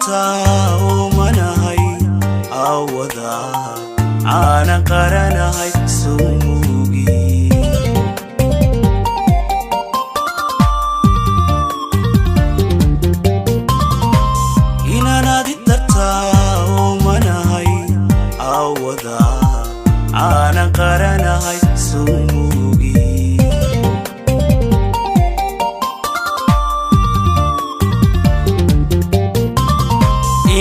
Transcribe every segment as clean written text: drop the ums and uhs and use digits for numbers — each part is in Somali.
dartaa umanahay awada aanan qaranahay sumuugi inanaadi dartaa umanahay awada aanan qaranahay sumuugi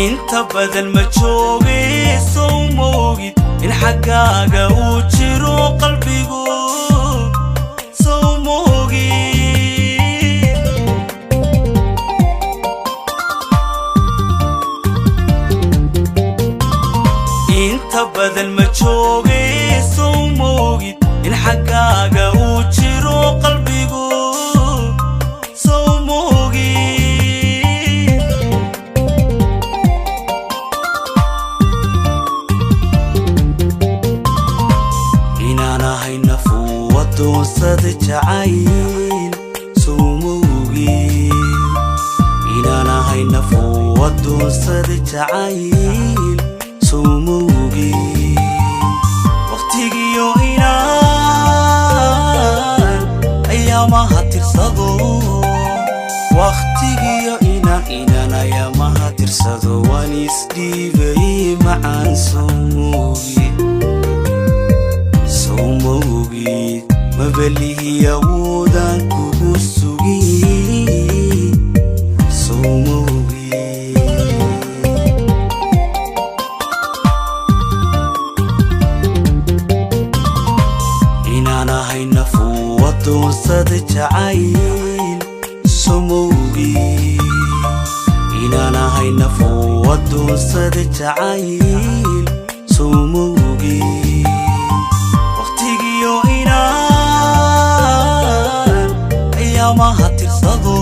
inta badan ma joogay soo moogid in xaggaaga uu jiro qalbigu soo moogid inta badan ma joogay soo moogid in xaggaaga uu jiro qalbigu soo moogid doonsada jacayl sumuugi inaanahay nafuwa doonsada jacayl sumuugi waqtigiyo inaan ayaamaha tirsado waqtigiyo inaan ayaamaha tirsado waan isdhiibay macaan sumuugi mabalihi awoodaan kugu sugi sumuugi inaanahay nafuwa doonsada jacayl sumuugi inaanahay nafuwa doonsada jacayl sumuugi waqtigiyo ayaamaha tirsado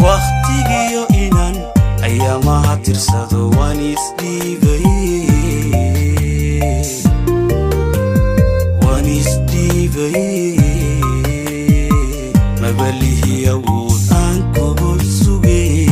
waqtigiyo inaan ayaamaha tirsado waan isdhiibay mabalihi awood aan kugu sugay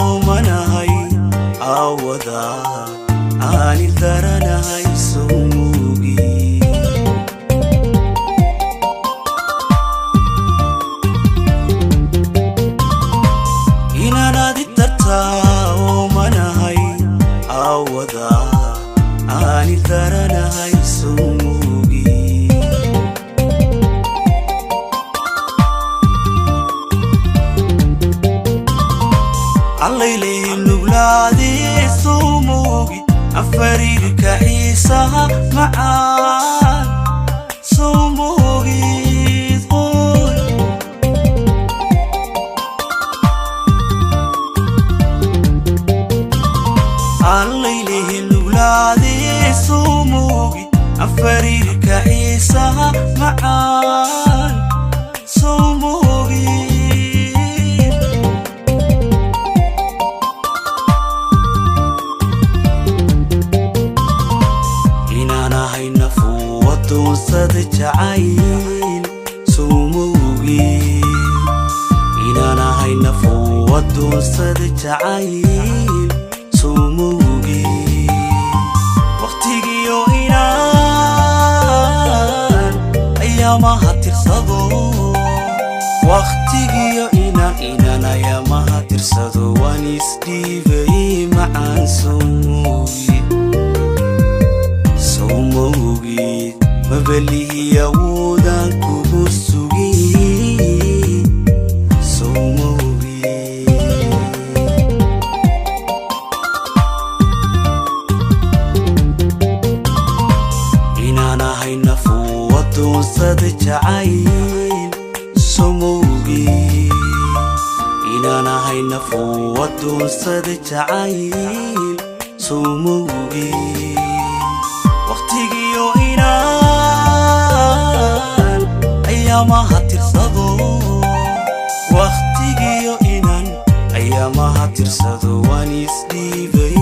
umanahay awada aani daranahay sumuugi inanaadi dartaa umanahay awada aani daranahay sumuugi allayle nuglaadi sumuugi afarirka xiisaha macaan sumuugid qoy allayle nuglaadi sumuugi afarirka xiisaha macaan sumuugid doonsada jacayl sumuugi inaanahay nafuwa doonsada jacayl sumuugi waqtigiyo inaan ayaamaha tirsado waqtigiyo inaan ayaamaha tirsado waan isdhiibay macaan sumuugi mabalihi awoodaan kugu sugi sumuugi نفو ودون صد جعيل سوموغي وقتيجيو إنان أيامها ترصدو وقتيجيو إنان أيامها ترصدو وانيس ديفي